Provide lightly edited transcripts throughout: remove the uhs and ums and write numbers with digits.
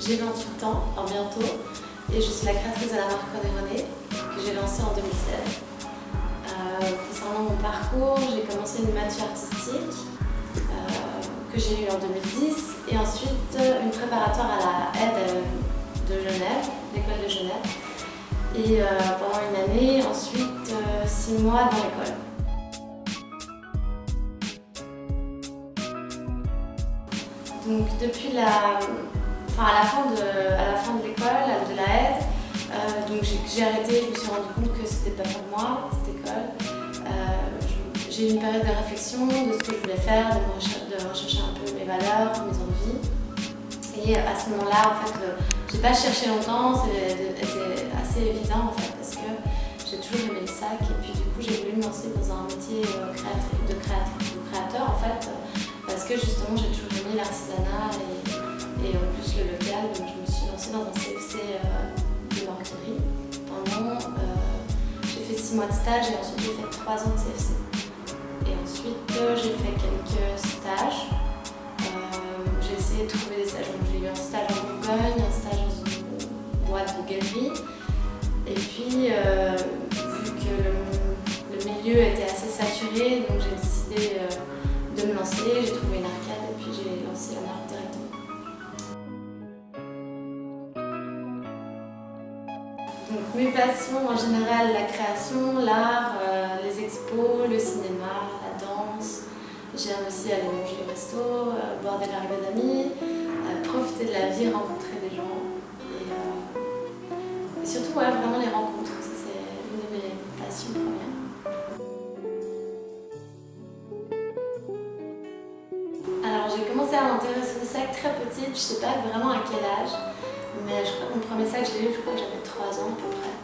j'ai 28 ans, alors bientôt, et je suis la créatrice de la marque René que j'ai lancée en 2016. Concernant mon parcours, j'ai commencé une maths artistique que j'ai eue en 2010 et ensuite une préparatoire à la aide de Genève, l'école de Genève. Et pendant une année, ensuite 6 mois dans l'école. Donc depuis à la fin de l'école, de la aide, donc j'ai arrêté, je me suis rendu compte que c'était pas pour moi, cette école. J'ai eu une période de réflexion de ce que je voulais faire, de rechercher un peu mes valeurs, mes envies. Et à ce moment-là, en fait, j'ai pas cherché longtemps, c'était assez évident en fait, parce que j'ai toujours aimé le sac et puis du coup j'ai voulu me lancer dans un métier de créateur en fait, parce que justement j'ai toujours aimé l'artisanat et en plus le local, donc je me suis lancée dans un CFC de maroquinerie. J'ai fait 6 mois de stage et ensuite j'ai fait 3 ans de CFC. Et ensuite j'ai fait quelques stages. J'ai essayé de trouver des stages. J'ai eu un stage en Bourgogne, un stage dans une boîte de galerie. Et puis, vu que le milieu était assez saturé, donc j'ai décidé de me lancer. J'ai trouvé une arcade et puis j'ai lancé la marque directement. Donc mes passions en général, la création, l'art, les expos, le cinéma, la danse. J'aime aussi aller manger au resto, boire des verres d'amis, profiter de la vie, rencontrer des gens. Et surtout, vraiment les rencontres. Ça, c'est une de mes passions premières. Alors, j'ai commencé à m'intéresser au sac très petite. Je ne sais pas vraiment à quel âge, mais je crois que mon premier sac, je l'ai eu, je crois que j'avais 3 ans à peu près.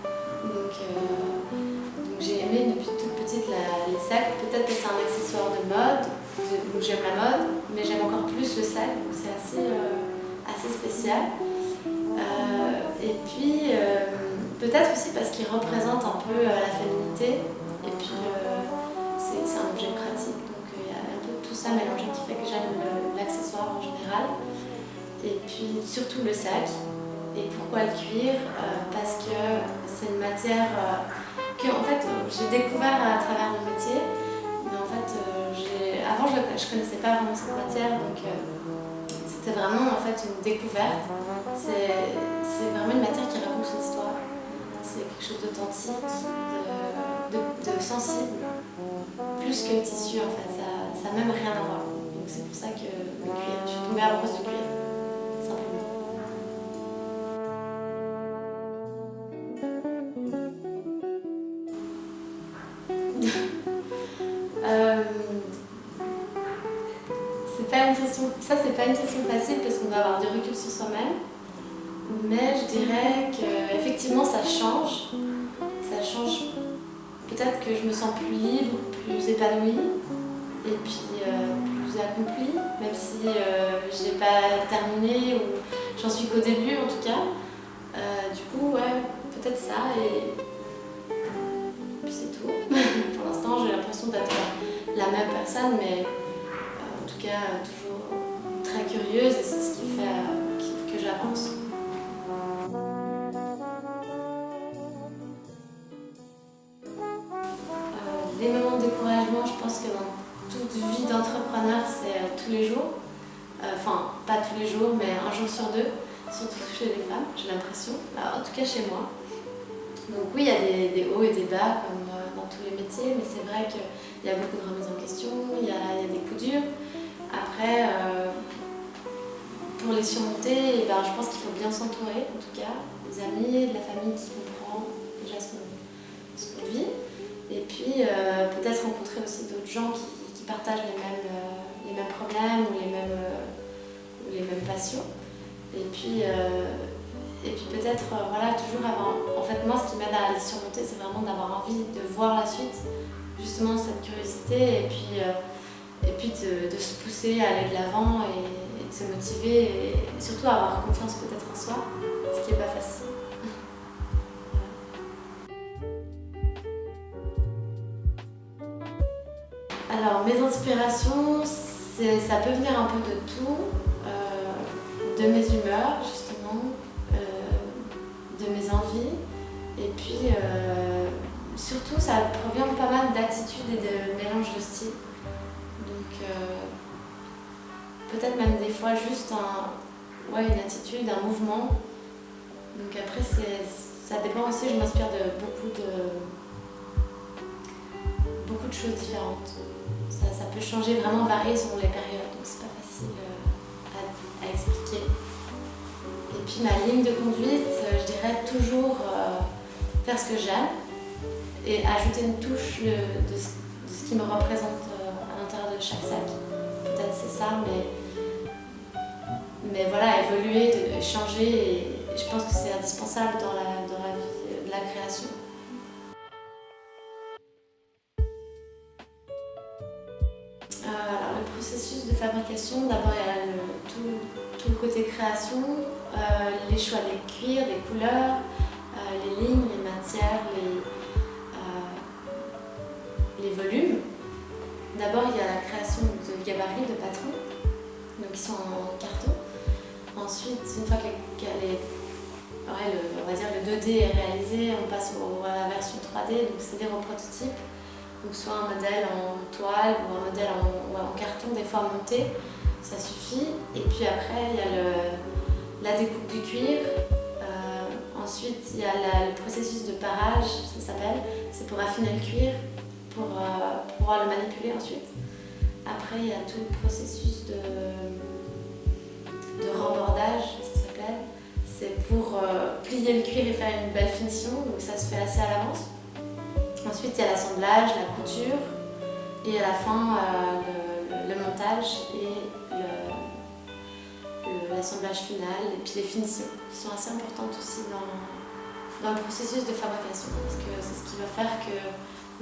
Donc j'ai aimé depuis toute petite les sacs. Peut-être que c'est un accessoire de mode. J'aime la mode, mais j'aime encore plus le sac, donc c'est assez spécial. Et puis, peut-être aussi parce qu'il représente un peu la féminité, et puis c'est un objet pratique, donc il y a un peu tout ça mélangé qui fait que j'aime l'accessoire en général. Et puis surtout le sac. Et pourquoi le cuir? Parce que c'est une matière que en fait, j'ai découvert à travers mon métier, mais en fait, avant je connaissais pas vraiment cette matière, donc c'était vraiment en fait une découverte. C'est vraiment une matière qui raconte une histoire. C'est quelque chose d'authentique, de sensible, plus que le tissu en fait. Ça n'a même rien à voir. Donc c'est pour ça que le cuir, je suis tombée amoureuse du cuir, simplement. C'est pas une question facile parce qu'on doit avoir du recul sur soi-même, mais je dirais qu'effectivement ça change. Peut-être que je me sens plus libre, plus épanouie et puis plus accomplie, même si je n'ai pas terminé ou j'en suis qu'au début en tout cas. Du coup, ouais, peut-être ça et puis c'est tout. Pour l'instant, j'ai l'impression d'être la même personne, mais en tout cas toujours très curieuse et c'est ce qui fait que j'avance. Les moments de découragement, je pense que dans toute vie d'entrepreneur, c'est tous les jours. Enfin, pas tous les jours, mais un jour sur deux, surtout chez les femmes, j'ai l'impression, en tout cas chez moi. Donc oui, il y a des hauts et des bas, comme dans tous les métiers, mais c'est vrai qu'il y a beaucoup de remises en question, il y a des coups durs. Après, pour les surmonter, je pense qu'il faut bien s'entourer, en tout cas, des amis, de la famille qui comprend déjà ce qu'on vit. Et puis peut-être rencontrer aussi d'autres gens qui partagent les mêmes problèmes ou les mêmes passions. Et puis peut-être toujours avoir... En fait, moi, ce qui m'aide à les surmonter, c'est vraiment d'avoir envie de voir la suite, justement cette curiosité, et puis de se pousser à aller de l'avant et de se motiver, et surtout avoir confiance peut-être en soi, ce qui n'est pas facile. Alors, mes inspirations, ça peut venir un peu de tout, de mes humeurs justement, surtout, ça provient pas mal d'attitudes et de mélange de styles. Donc peut-être même des fois juste une attitude, un mouvement. Donc après, ça dépend aussi, je m'inspire de beaucoup de choses différentes. Ça peut changer, vraiment varier selon les périodes, donc c'est pas facile à expliquer. Et puis ma ligne de conduite, je dirais toujours faire ce que j'aime et ajouter une touche de ce qui me représente à l'intérieur de chaque sac. Peut-être c'est ça, mais voilà, évoluer, changer, et je pense que c'est indispensable dans la vie de la création. Alors, le processus de fabrication, d'abord il y a tout le côté création, les choix des cuirs, des couleurs, les lignes, les matières, les volumes. D'abord il y a la création de gabarits, de patrons, donc qui sont en carton. Ensuite, une fois que on va dire le 2D est réalisé, on passe à la version 3D, donc c'est des prototypes. Donc soit un modèle en toile ou un modèle en carton, des fois monté, ça suffit. Et puis après, il y a la découpe du cuir. Ensuite, il y a le processus de parage, ça s'appelle. C'est pour affiner le cuir, pour pouvoir le manipuler ensuite. Après, il y a tout le processus de rembordage, ça s'appelle. C'est pour plier le cuir et faire une belle finition, donc ça se fait assez à l'avance. Ensuite, il y a l'assemblage, la couture, et à la fin, le montage et l'assemblage final, et puis les finitions, qui sont assez importantes aussi dans le processus de fabrication, parce que c'est ce qui va faire que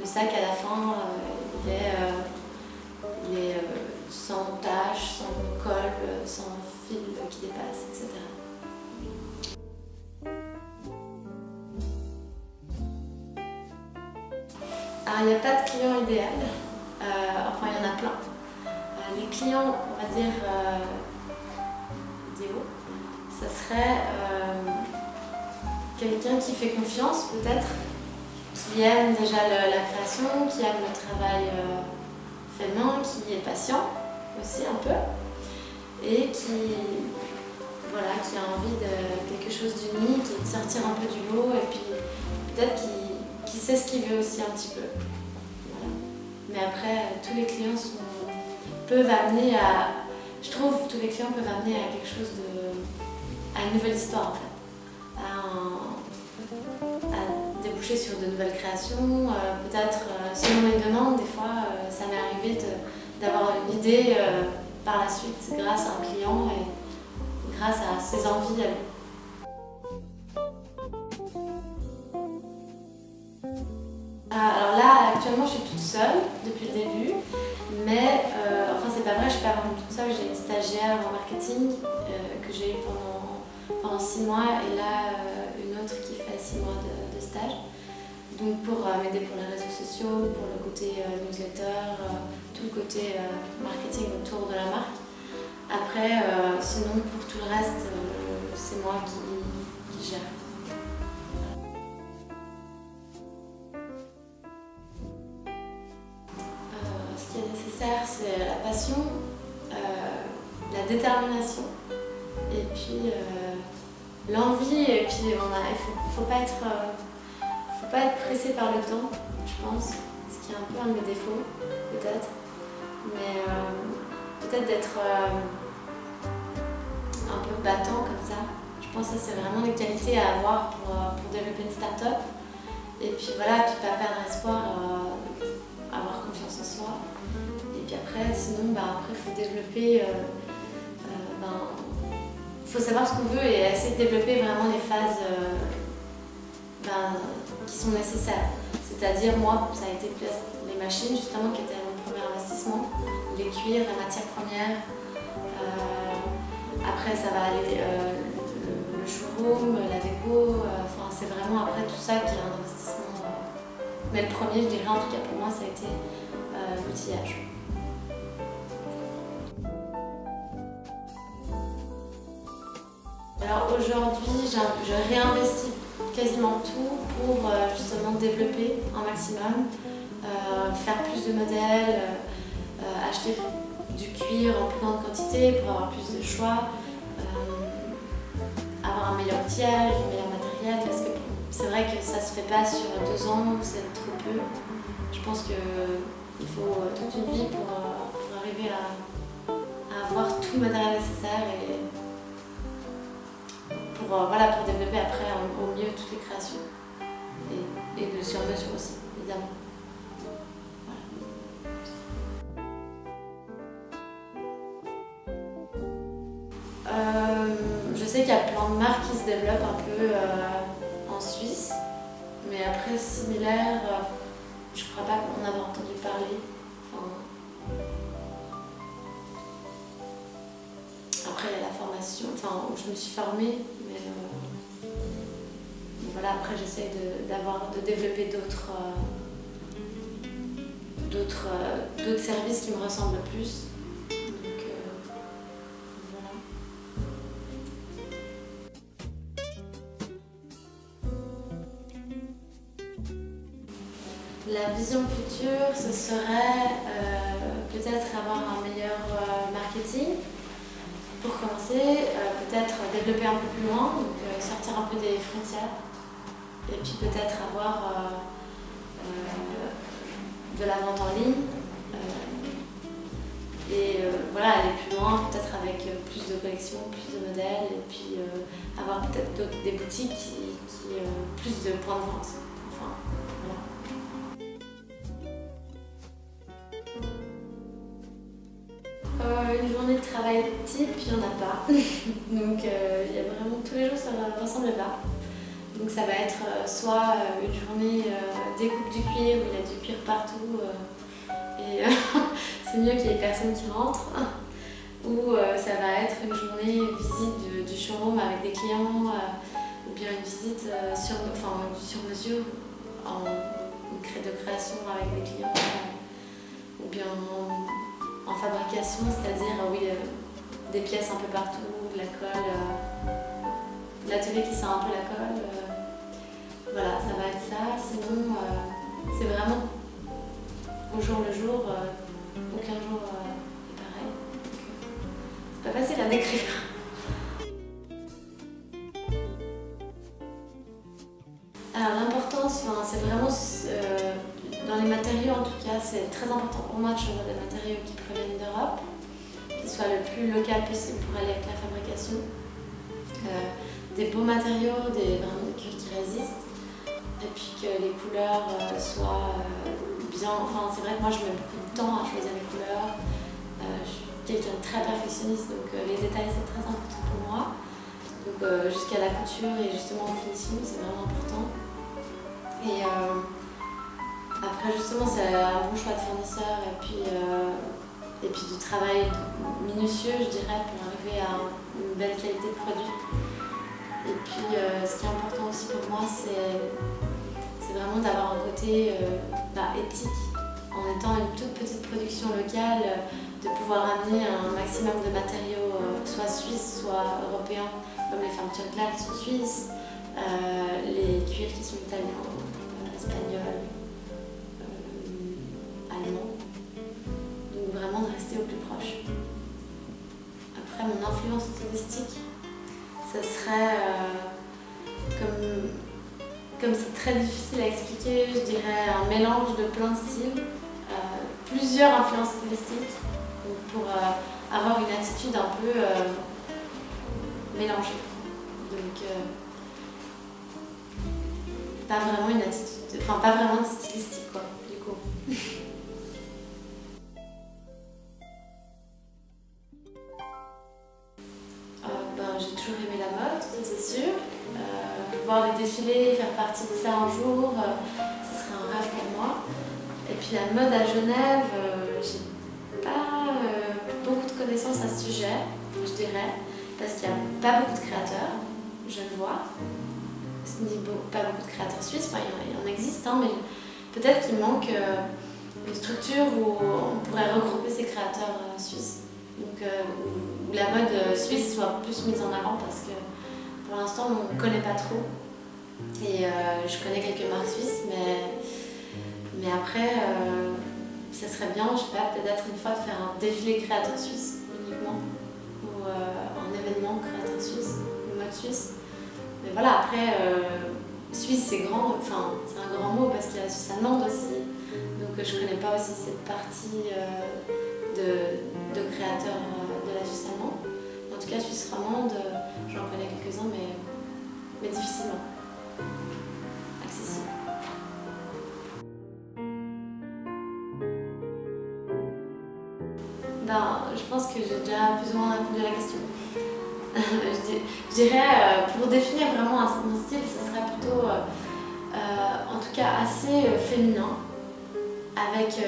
le sac, à la fin, il est sans taches, sans colle, sans fil qui dépasse, etc. Alors, il n'y a pas de client idéal, enfin il y en a plein. Les clients, on va dire, idéaux, ça serait quelqu'un qui fait confiance peut-être, qui aime déjà la création, qui aime le travail fait main, qui est patient aussi un peu, et qui a envie de quelque chose d'unique et de sortir un peu du lot, et puis peut-être qui sait ce qu'il veut aussi un petit peu. Voilà. Mais après, tous les clients peuvent amener à quelque chose à une nouvelle histoire en fait, à déboucher sur de nouvelles créations, peut-être selon les demandes, des fois ça m'est arrivé d'avoir une idée par la suite grâce à un client et grâce à ses envies à lui. Alors là, actuellement, je suis toute seule depuis le début, mais c'est pas vrai, je suis pas vraiment toute seule. J'ai une stagiaire en marketing que j'ai eue pendant 6 mois, et là une autre qui fait 6 mois de stage. Donc pour m'aider pour les réseaux sociaux, pour le côté newsletter, tout le côté marketing autour de la marque. Après, sinon pour tout le reste, c'est moi qui gère. Ce qui est nécessaire, c'est la passion, la détermination, et puis l'envie, et puis il faut pas être pressé par le temps, je pense, ce qui est un peu un de mes défauts, peut-être, mais peut-être d'être un peu battant comme ça. Je pense que c'est vraiment des qualités à avoir pour développer une start-up, et puis voilà, puis pas perdre espoir, avoir confiance en soi. Et puis après, sinon, il faut développer, faut savoir ce qu'on veut et essayer de développer vraiment les phases qui sont nécessaires. C'est-à-dire, moi, ça a été les machines, justement, qui étaient mon premier investissement, les cuirs, la matière première. Après, ça va aller le showroom, la déco, c'est vraiment après tout ça qui est un investissement. Mais le premier, je dirais, en tout cas pour moi, ça a été l'outillage. Alors aujourd'hui, je réinvestis quasiment tout pour justement développer un maximum, faire plus de modèles, acheter du cuir en plus grande quantité pour avoir plus de choix, avoir un meilleur outillage, un meilleur matériel, parce que c'est vrai que ça se fait pas sur 2 ans, c'est trop peu. Je pense qu'il faut toute une vie pour arriver à avoir tout le matériel nécessaire et pour développer après au mieux toutes les créations et le sur-mesure aussi, évidemment. Je sais qu'il y a plein de marques qui se développent un peu en Suisse, mais après similaire, je crois pas en avoir entendu parler. Après il y a la formation, où je me suis formée, mais voilà, après j'essaie de développer d'autres services qui me ressemblent plus. La vision future, ce serait peut-être avoir un meilleur marketing pour commencer, peut-être développer un peu plus loin, donc sortir un peu des frontières et puis peut-être avoir de la vente en ligne aller plus loin, peut-être avec plus de collections, plus de modèles et puis avoir peut-être des boutiques qui plus de points de vente. Enfin, voilà. Une journée de travail type, il n'y en a pas. Donc il y a vraiment tous les jours ça ne ressemble pas. Donc ça va être soit une journée découpe du cuir où il y a du cuir partout et c'est mieux qu'il n'y ait personne qui rentre. Ou ça va être une journée visite du showroom avec des clients ou bien une visite sur mesure de création avec des clients ou bien en fabrication, c'est-à-dire des pièces un peu partout, de la colle, l'atelier qui sent un peu la colle. Voilà, ça va être ça. Sinon, c'est vraiment au jour le jour, aucun jour est pareil. C'est pas facile à décrire. Alors l'importance, c'est vraiment dans les matériaux en tout cas, c'est très important pour moi de choisir des matériaux qui proviennent d'Europe, qui soient le plus local possible pour aller avec la fabrication. Des beaux matériaux, vraiment des cuirs qui résistent, et puis que les couleurs soient bien. Enfin, c'est vrai que moi je mets beaucoup de temps à choisir les couleurs. Je suis quelqu'un de très perfectionniste, donc les détails c'est très important pour moi. Donc jusqu'à la couture et justement en finition, c'est vraiment important. Et après justement c'est un bon choix de fournisseur et puis du travail minutieux, je dirais, pour arriver à une belle qualité de produit. Et puis ce qui est important aussi pour moi, c'est vraiment d'avoir un côté éthique. En étant une toute petite production locale, de pouvoir amener un maximum de matériaux, soit suisses, soit européens, comme les fermetures de glace qui sont suisses, les cuirs qui sont italiens, espagnols, allemands. Donc vraiment de rester au plus proche. Après, mon influence stylistique, ce serait, comme c'est très difficile à expliquer, je dirais un mélange de plein de styles, plusieurs influences stylistiques, pour avoir une attitude un peu mélangée. Donc, pas vraiment une attitude, pas vraiment de stylistique, quoi, du coup. J'ai toujours aimé la mode, ça c'est sûr. Voir les défilés, faire partie de ça un jour, ce serait un rêve pour moi. Et puis la mode à Genève, j'ai pas beaucoup de connaissances à ce sujet, je dirais, parce qu'il n'y a pas beaucoup de créateurs, je le vois. Pas beaucoup de créateurs suisses, il en existe, mais peut-être qu'il manque une structure où on pourrait regrouper ces créateurs suisses. Donc, où la mode suisse soit plus mise en avant parce que pour l'instant on ne connaît pas trop. Et je connais quelques marques suisses, mais après, ça serait bien, je sais pas, peut-être une fois de faire un défilé créateur suisse uniquement, ou un événement créateur suisse, ou mode suisse. Mais voilà, après, Suisse c'est grand, enfin c'est un grand mot parce qu'il y a la Suisse allemande aussi, donc je connais pas aussi cette partie de créateurs de la Suisse allemande. En tout cas, Suisse romande, j'en connais quelques-uns, mais difficilement accessible. Ben, je pense que j'ai déjà plus ou moins répondu à la question. Je dirais, pour définir vraiment mon style, ce serait plutôt, en tout cas, assez féminin, avec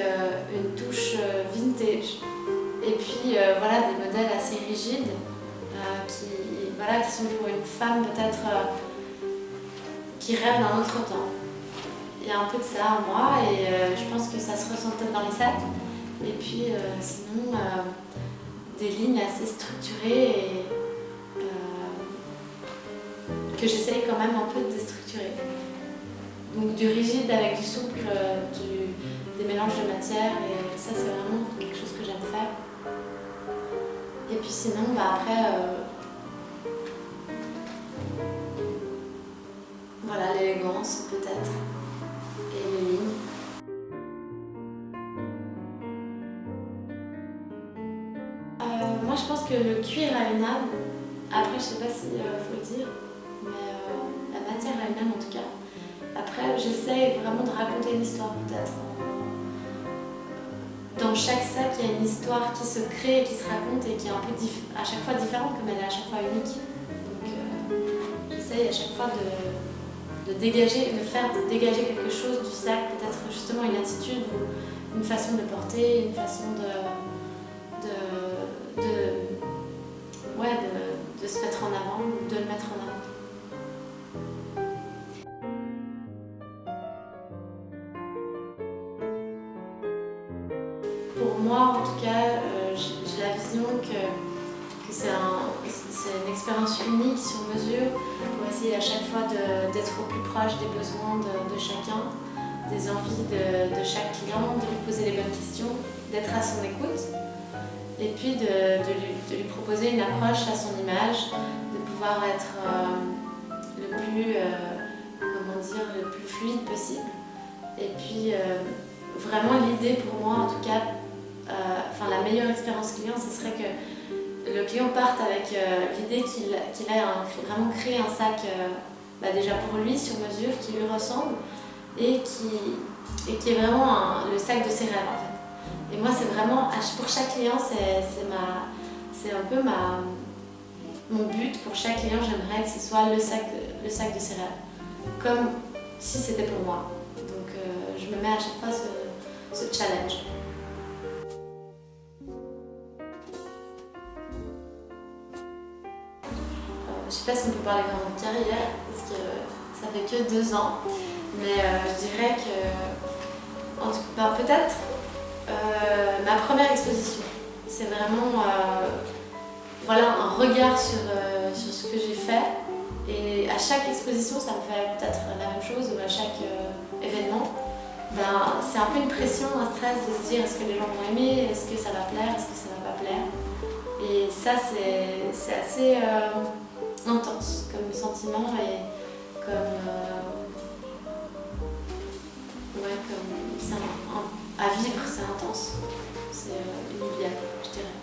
une touche vintage. Et puis, voilà, des modèles assez rigides, qui sont pour une femme peut-être qui rêve d'un autre temps. Il y a un peu de ça en moi, et je pense que ça se ressent peut-être dans les sacs. Et puis, sinon, des lignes assez structurées et que j'essaye quand même un peu de déstructurer. Donc du rigide avec du souple, des mélanges de matière, et ça c'est vraiment quelque chose que j'aime faire. Et puis sinon, après, voilà, l'élégance peut-être, et les lignes. Moi je pense que le cuir a une âme. Après, je sais pas s'il faut le dire, mais la matière a une âme en tout cas. Après, j'essaye vraiment de raconter une histoire peut-être. Dans chaque sac, il y a une histoire qui se crée et qui se raconte et qui est un peu à chaque fois différente, comme elle est à chaque fois unique. Donc j'essaye à chaque fois de faire dégager quelque chose du sac, peut-être justement une attitude ou une façon de porter, une façon de se mettre en avant, de le mettre en avant. Pour moi, en tout cas, j'ai la vision que c'est une expérience unique sur mesure pour essayer à chaque fois d'être au plus proche des besoins de chacun, des envies de chaque client, de lui poser les bonnes questions, d'être à son écoute et puis de lui proposer une approche à son image, de pouvoir être le plus fluide possible. Et puis vraiment l'idée pour moi, en tout cas, la meilleure expérience client, ce serait que le client parte avec l'idée qu'il a vraiment créé un sac déjà pour lui, sur mesure, qui lui ressemble et qui est vraiment le sac de ses rêves en fait. Et moi c'est vraiment, pour chaque client, c'est un peu mon but. Pour chaque client, j'aimerais que ce soit le sac de ses rêves, comme si c'était pour moi. Donc je me mets à chaque fois ce challenge. Je sais pas si on peut parler vraiment de carrière, parce que ça fait que 2 ans, mais je dirais que peut-être ma première exposition. C'est vraiment un regard sur ce que j'ai fait, et à chaque exposition ça me fait peut-être la même chose, ou à chaque événement. C'est un peu une pression, un stress de se dire est-ce que les gens vont aimer, est-ce que ça va plaire, est-ce que ça va pas plaire. Et ça c'est assez intense comme sentiment, et comme à vivre, c'est intense, c'est inoubliable, je dirais.